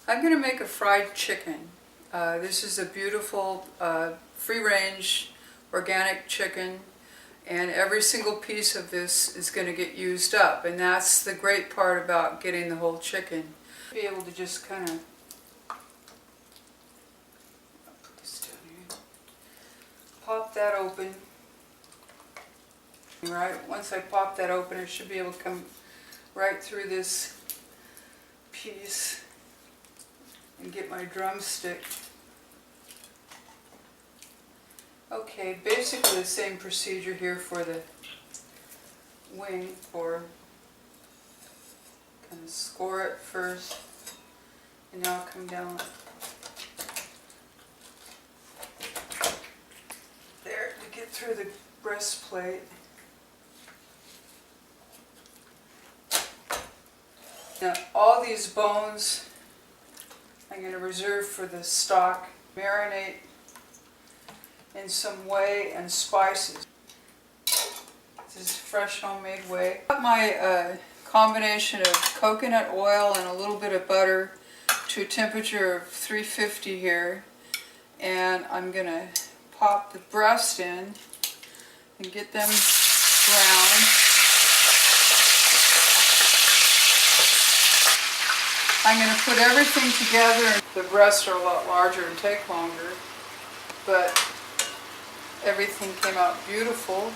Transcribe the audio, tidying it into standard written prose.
I'm going to make a fried chicken. This is a beautiful free-range organic chicken, and every single piece of this is going to get used up, and that's the great part about getting the whole chicken. Be able to just kind of put this down here, pop that open. Right, once I pop that open, it should be able to come right through this piece and get my drumstick. Okay, basically the same procedure here for the wing, for kind of score it first, and now I'll come down there to get through the breastplate. Now all these bones I'm going to reserve for the stock. Marinate in some whey and spices. This is fresh homemade whey. I've got my combination of coconut oil and a little bit of butter to a temperature of 350 here, and I'm going to pop the breast in and get them brown. I'm going to put everything together. The breasts are a lot larger and take longer, but everything came out beautiful.